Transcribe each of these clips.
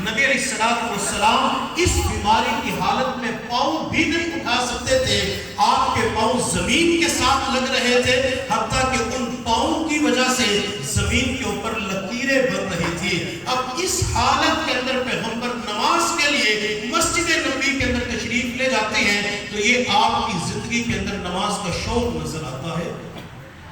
نبی علیہ السلام اس بیماری کی حالت میں پاؤں بھی نہیں اٹھا سکتے تھے، آپ کے پاؤں زمین کے ساتھ لگ رہے تھے، حتیٰ کہ ان پاؤں کی وجہ سے زمین کے اوپر لکیریں بن رہی تھی۔ اب اس حالت کے اندر پیغمبر نماز کے لیے مسجد نبوی کے اندر تشریف لے جاتے ہیں تو یہ آپ کی زندگی کے اندر نماز کا شوق نظر آتا ہے۔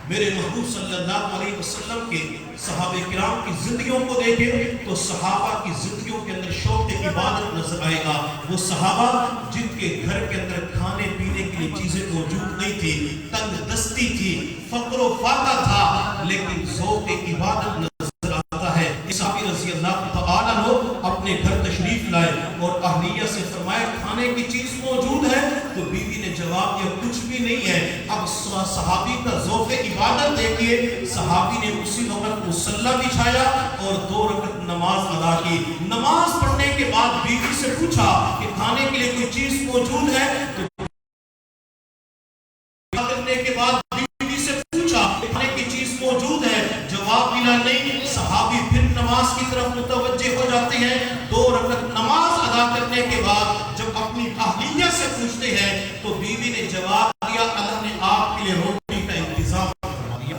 میرے محبوب صلی اللہ علیہ وسلم کے صحابہ کرام کی زندگیوں کو دیکھیں تو صحابہ کی زندگیوں کے اندر شوق عبادت نظر آئے گا۔ وہ صحابہ جن کے گھر کے اندر کھانے پینے کے لیے چیزیں موجود نہیں تھی، تنگ دستی تھی، فقر و فاقہ تھا، لیکن ذوق عبادت نظر آتا ہے۔ صحابی رضی اللہ تعالیٰ عنہ اپنے گھر تشریف لائے اور اہلیہ سے فرمایا کھانے کی چیز موجود ہے؟ تو بیوی نے جواب دیا کچھ بھی نہیں ہے۔ اب صحابی کا ذوق عبادت دیکھیے، صحابی نے اسی وقت مصلی بچھایا اور 2 رکعت نماز ادا کی۔ نماز پڑھنے کے بعد بیوی سے پوچھا کہ کھانے کے لیے کوئی چیز موجود ہے؟ تو کرنے کے بعد بیوی سے پوچھا کہ کھانے کی چیز موجود ہے؟ جواب ملا نہیں۔ صحابی پھر نماز کی طرف متوجہ ہو جاتے ہیں۔ 2 رکعت نماز ادا کرنے کے بعد جب اپنی اہلیہ سے پوچھتے ہیں تو بیوی نے جواب دیا اللہ نے آپ کے لیے روٹی کا انتظام فرما دیا۔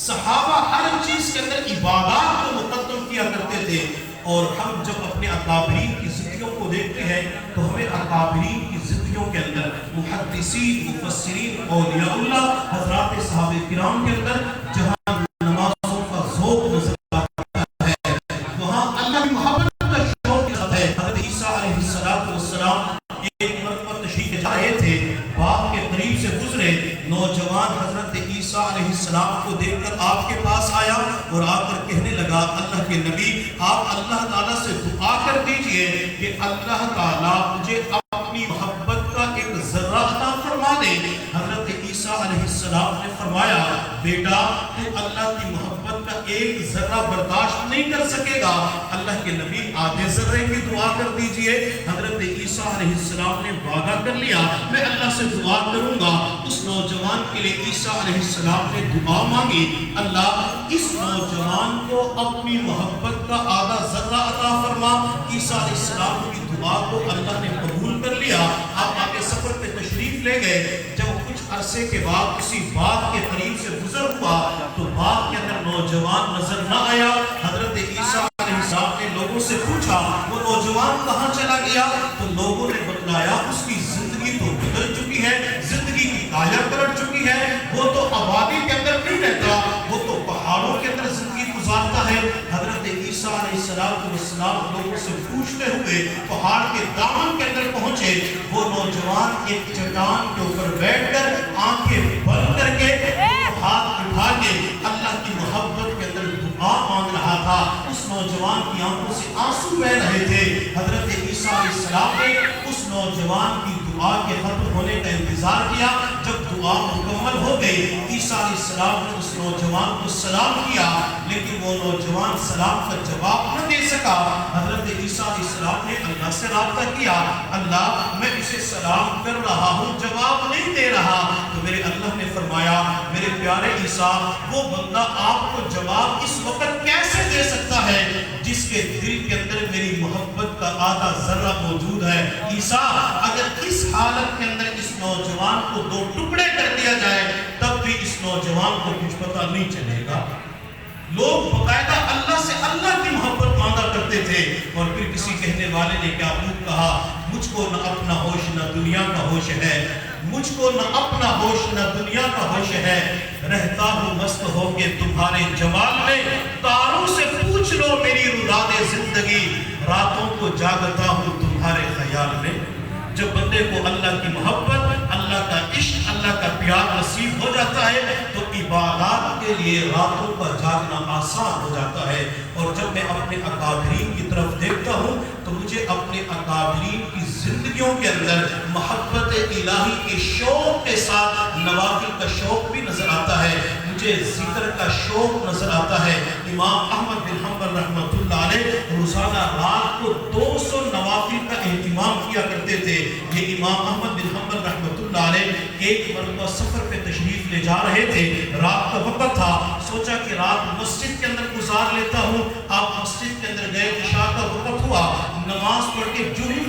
صحابہ ہر چیز کے اندر عبادات کو مقدم کیا کرتے تھے، اور ہم جب اپنے اکابرین کی زندگیوں کو دیکھتے ہیں تو ہمیں اکابرین کی زندگیوں کے اندر محدثین، مفسرین، اولیاء اللہ حضرات صحابہ کرام کے اندر جہاں نمازوں کا ذوق نظر آتا ہے، وہاں اللہ کی محبت کا شوق نظر ہے۔ حضرت عیسیٰ علیہ السلام ایک مرتبہ تشریف لے جا رہے تھے، باغ کے قریب سے گزرے، نوجوان حضرت عیسیٰ علیہ السلام کو دیکھ کر آپ کے پاس آیا اور آ کر کہنے لگا اللہ کے نبی آپ اللہ تعالیٰ سے دعا کر دیجئے کہ اللہ تعالیٰ مجھے اپنی محبت کا ایک ذرہ عطا فرما دے۔ حضرت عیسیٰ علیہ السلام نے فرمایا بیٹا تو اللہ کی محبت کا ایک ذرہ برداشت نہیں کر سکے گا، اللہ کے نبی آدھے ذرے کی دعا کر دیجئے۔ حضرت عیسیٰ علیہ السلام نے وعدہ کر لیا میں اللہ سے دعا کروں گا۔ اس نوجوان کے لیے عیسیٰ علیہ السلام نے دعا مانگی اللہ اس نوجوان کو اپنی محبت کا آدھا ذرہ عطا فرما۔ عیسیٰ علیہ السلام کی دعا کو اللہ نے قبول کر لیا۔ آپ آگے سفر پہ تشریف لے گئے، جب کچھ عرصے کے بعد کسی باغ کے قریب سے گزر ہوا تو باغ کے اندر نوجوان نظر نہ آیا۔ حضرت عیسیٰ علیہ السلام نے لوگوں سے پوچھا وہ نوجوان کہاں چلا گیا؟ تو لوگوں نے بتلایا اس کی زندگی تو بدل چکی ہے، زندگی کی کایا پلٹ چکی ہے، وہ تو آبادی کے اندر نہیں رہتا، وہ تو پہاڑوں کے اندر زندگی گزارتا ہے۔ حضرت عیسیٰ علیہ السلام لوگوں سے پوچھتے ہوئے پہاڑ کے دامن کے اندر پہنچے، وہ نوجوان ایک چٹان کے اوپر بیٹھ کر آنکھیں بند کر کے ہاتھ اٹھا کے اللہ کی محبت کے اندر دعا مانگ رہا تھا۔ اس نوجوان کی آنکھوں سے آنسو بہہ رہے تھے۔ حضرت عیسیٰ علیہ السلام نے اس نوجوان کی دعا کے ختم ہونے کا انتظار کیا۔ جب دعا مکمل ہو گئی عیسیٰ علیہ السلام نے اس نوجوان کو سلام کیا، لیکن وہ نوجوان سلام کا جواب نہ دے سکا۔ حضرت عیسیٰ علیہ السلام نے اللہ سے رابطہ کیا اللہ میں اسے سلام کر رہا ہوں جواب نہیں دے رہا۔ تو میرے اللہ نے فرمایا میرے پیارے عیسیٰ وہ بندہ آپ کو جواب اس وقت کیسے دے سکتا ہے جس کے دل کے اندر میری محبت کا آدھا ذرہ موجود ہے۔ عیسیٰ اگر اس حالت کے اندر اس نوجوان کو 2 ٹکڑے کر دیا جائے تب بھی اس نوجوان کو کچھ پتہ نہیں چلے گا۔ لوگ باقاعدہ اللہ سے اللہ کی محبت مانگا کرتے تھے، اور پھر کسی کہنے والے نے کیا خوب کہا مجھ کو نہ اپنا ہوش نہ دنیا کا ہوش ہے، مجھ کو نہ اپنا ہوش نہ دنیا کا ہوش ہے، رہتا ہوں مست ہو کے تمہارے جمال میں، تاروں سے پوچھ لو میری روداد زندگی، راتوں کو جاگتا ہوں تمہارے خیال میں۔ جب بندے کو اللہ کی محبت، اللہ کا عشق، اللہ کا پیار نصیب ہو جاتا ہے تو عبادات کے لیے راتوں کا جاگنا آسان ہو جاتا ہے۔ اور جب میں اپنے اکابرین کی طرف دیکھتا ہوں تو مجھے اپنے اکابرین کی زندگیوں کے اندر محبت الہی کے شوق کے ساتھ نوافل کا شوق بھی نظر آتا ہے، مجھے ذکر کا شوق نظر آتا ہے۔ امام احمد بن حنبل رحمۃ اللہ علیہ روزانہ رات کو 200 نوافل کا اہتمام کیا کرتے تھے۔ یہ امام احمد بن حنبل رحمۃ اللہ علیہ ایک مرتبہ سفر پہ تشریف لے جا رہے تھے، رات کا وقت تھا، سوچا کہ رات مسجد کے اندر گزار لیتا ہوں۔ آپ مسجد کے اندر گئے، عشاء کا وقت ہوا،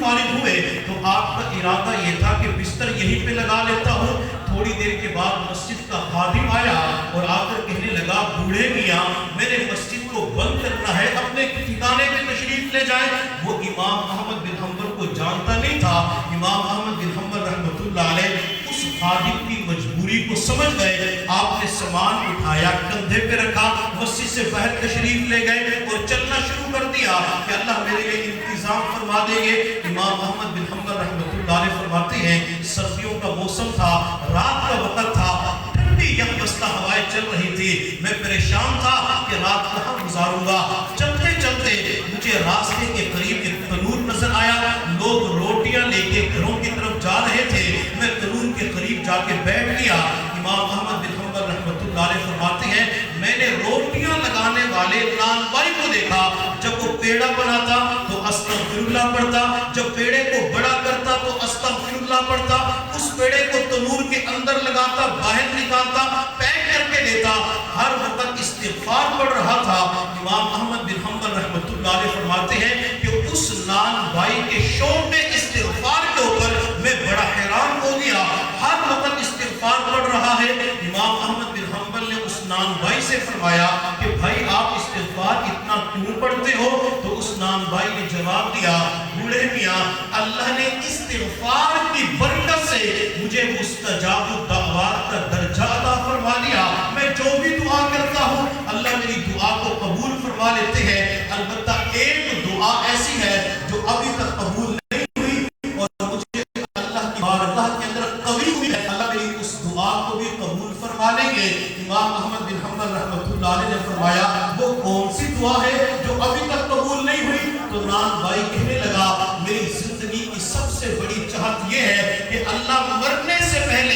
فارغ ہوئے تو آپ کا ارادہ یہ تھا کہ بستر یہیں پہ لگا لیتا ہوں. تھوڑی دیر کے بعد مسجد کا خادم آیا اور آ کر کہنے لگا بوڑھے میاں میں نے مسجد کو بند کرنا ہے, اپنے ٹھکانے پہ تشریف لے جائیں. وہ امام احمد بن حنبل کو جانتا نہیں تھا. امام احمد بن حنبل رحمۃ اللہ علیہ اس خادم کی مجبوری کو سمجھ گئے. آپ نے سامان اٹھایا, کندھے پہ رکھا, مسجد سے باہر تشریف لے گئے اور چلنا شروع کر دیا کہ اللہ میرے لیے انتظام فرما دیں گے. امام احمد بن حنبل رحمۃ اللہ علیہ فرماتے ہیں سردیوں کا موسم تھا, رات کا وقت تھا, ٹھنڈی یکبستہ ہوائیں چل رہی تھی. میں پریشان تھا کہ رات کہاں گزاروں گا. چلتے چلتے مجھے راستے کے قریب ایک تنور نظر آیا. لوگ روٹیاں لے کے گھروں کی طرف جا رہے تھے. میں تنور کے قریب جا کے بیٹھ گیا. امام احمد بن حنبل رحمۃ اللہ علیہ فرماتے ہیں میں نے روٹیاں لگانے والے نان بھائی کو دیکھا. جب وہ پیڑا بناتا تو استغفر اللہ پڑھتا, جب پیڑے کو بڑا کرتا تو استغفر اللہ پڑھتا, اس پیڑے کو تنور کے اندر لگاتا, باہر نکالتا, پیک کر کے دیتا, ہر وقت استغفار پڑھ رہا تھا. امام احمد بن حنبل رحمۃ اللہ علیہ فرماتے ہیں کہ اس نان بھائی کے شوق میں استغفار کے اوپر میں بڑا حیران ہو گیا. ہر وقت استغفار پڑھ رہا ہے. امام احمد بن حنبل نے اس نان بھائی سے فرمایا کہ بھائی آپ استغفار اتنا کیوں پڑھتے ہو؟ تو اس نان بھائی نے جواب دیا بوڑھے میاں اللہ نے استغفار کی برکت سے مجھے مستجاب الدعوات کا درجہ عطا فرما دیا. میں جو بھی دعا کرتا ہوں اللہ میری دعا کو قبول فرما لیتے ہیں. البتہ ایک دعا ایسی ہے جو ابھی تک قبول نہیں ہوئی اور مجھے اللہ کی بارگاہ کے اندر قبول ہوئی ہے. اللہ میری اس دعا کو بھی قبول فرما لیں گے. امام احمد بن حنبل رحمۃ اللہ علیہ نے فرمایا وہ کون سی دعا ہے جو ابھی تک قبول نہیں ہوئی؟ تو نان بھائی کہنے لگا میری زندگی کی سب سے بڑی چاہت یہ ہے کہ اللہ مرنے سے پہلے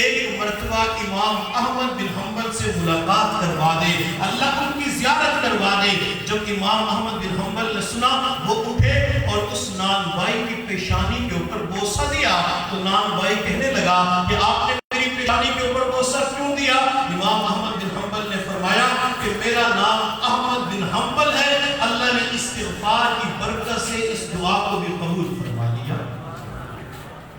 ایک مرتبہ امام احمد بن حنبل سے ملاقات کروا دے, اللہ ان کی زیارت کروا دے. جب امام احمد بن حنبل نے سنا وہ اٹھے اور اس نان بھائی کی پیشانی کے اوپر بوسہ دیا. تو نان بھائی کہنے لگا کہ آپ نے میری پیشانی کے اوپر بوسہ کیوں دیا؟ امام احمد بن حنبل نے فرمایا کہ میرا نام احمد بن حنبل ہے, اللہ نے استغفار کی برکت سے اس دعا کو بھی قبول فرما لیا.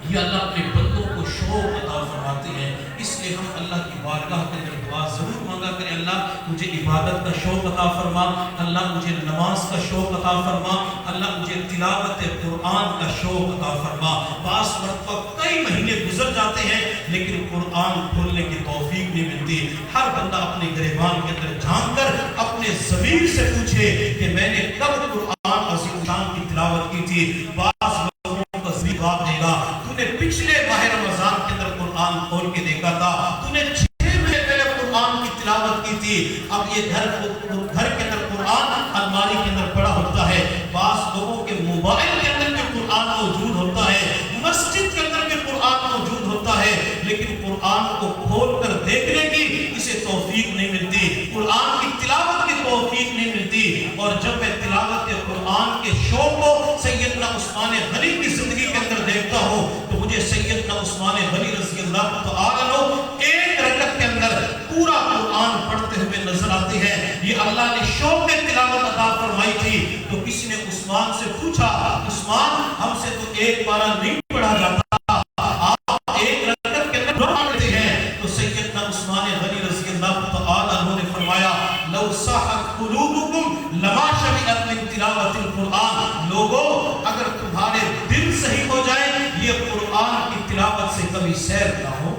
یہ اللہ اپنے بندوں کو شوق عطا فرماتے ہیں. اس لیے ہم اللہ کی بارگاہ کے اندر دعا ضرور مانگا کریں اللہ مجھے عبادت کا شوق عطا فرما, اللہ مجھے نماز کا شوق عطا فرما, اللہ مجھے تلاوت قرآن کا شوق عطا فرما. بعض مرتبہ کئی مہینے گزر جاتے ہیں لیکن قرآن کھولنے کی توفیق نہیں ملتی. ہر بندہ اپنے گریبان کے اندر جھانک کر اپنے ضمیر سے پوچھے کہ میں نے کب قرآن عظیم شان کی تلاوت کی تھی. بعض لوگوں کا ضمیر جواب دے گا تو نے پچھلے ماہ رمضان کے اندر قرآن کھول کے دیکھا تھا, تو نے 6 مہینے پہلے قرآن کی تلاوت کی تھی. اب یہ گھر کے اندر قرآن الماری کے اندر پڑا ہوتا ہے. بعض لوگوں کے موبائل کے اندر بھی قرآن موجود ہوتا ہے, مسجد کے اندر بھی قرآن موجود ہوتا ہے, لیکن قرآن کو کھول کر دیکھنے کی اسے توفیق نہیں ملتی, قرآن کی تلاوت کی توفیق نہیں ملتی. اور جب میں تلاوت قرآن کے شوق کو سیدنا عثمان غنی کی زندگی کے اندر دیکھتا ہوں تو مجھے سیدنا عثمان غنی رضی اللہ تعالیٰ عنہ ایک رکعت کے اندر پورا قرآن پڑھتے ہوئے نظر آتے ہیں. یہ اللہ نے شوق تلاوت عطا فرمائی تھی. تو کسی نے عثمان سے پوچھا عثمان ہم سے تو ایک پارہ نہیں پڑھا جاتا, آپ ایک رکعت کے اندر پڑھتے ہیں. تو سیدنا عثمان غنی رضی اللہ تعالیٰ عنہ نے فرمایا لو صحت قلوبکم لما شبعت من تلاوت القرآن. لوگوں اگر تمہارے دل صحیح ہو جائے یہ قرآن کی تلاوت سے کبھی سیر نہ ہو.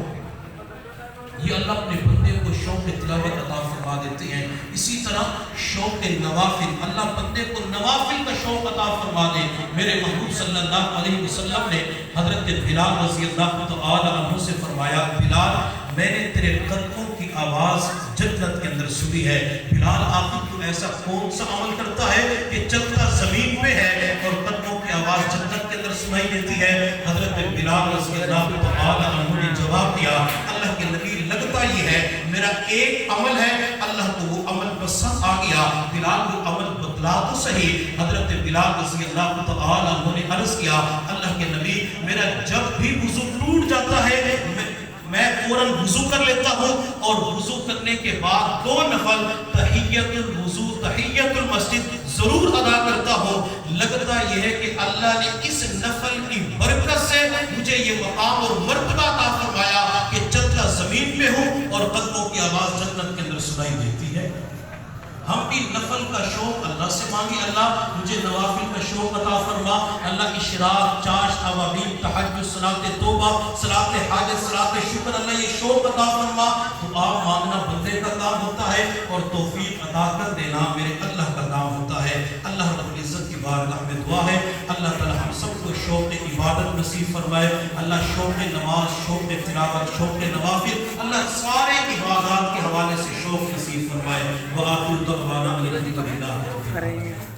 یہ اللہ اپنے بندے کو شوق تلاوت عطا فرما دیتے ہیں. اسی طرح شوق نوافل, اللہ بندے کو نوافل کا شوق عطا فرما دے. میرے محبوب صلی اللہ علیہ وسلم نے حضرت بلال رضی اللہ تعالی عنہ سے فرمایا بلال میں نے تیرے قدموں کی آواز جنت کے اندر سنی ہے. بلال آخر تو ایسا کون سا عمل کرتا ہے کہ چلتا زمین پہ ہے اور قدموں کی آواز جنت کے اندر سنائی دیتی ہے؟ حضرت بلال رضی اللہ تعالی عنہ نے جواب دیا اللہ کے نبی لگتا یہ ہے میرا ایک عمل ہے, اللہ کو وہ عمل پسند آ گیا. بلال وہ عمل بتلا تو صحیح. حضرت بلال رضی اللہ تعالی عنہ نے عرض کیا اللہ کے نبی میرا جب بھی وضو ٹوٹ جاتا ہے میں فوراً وضو کر لیتا ہوں اور وضو کرنے کے بعد 2 نفل تحیت الوضو تحیت المسجد ضرور ادا کرتا ہوں. لگتا یہ ہے کہ اللہ نے اس نفل سنائی دیتی ہے. ہم بھی نفل کا شوق اللہ سے مانگے، اللہ مجھے نوافل کا شوق عطا فرما. اللہ اشراق، چاشت، اوابین، تہجد، صلاۃ توبہ، صلاۃ حاجت، صلاۃ شکر، اللہ یہ شوق عطا فرما. دعا مانگنا بندے کا کام ہوتا ہے اور توفیق عطا کر دینا میرے اللہ کا کام ہوتا ہے. اللہ رب العزت کی بارگاہ میں دعا ہے اللہ تعالی ہم سب کو شوق عبادت نصیب فرمائے. اللہ شوق نماز، شوق تلاوت، شوق نوافل، اللہ سارے عبادات کے حوالے سے شوق نصیب فرمائے. وآخر دعوانا الحمد للہ.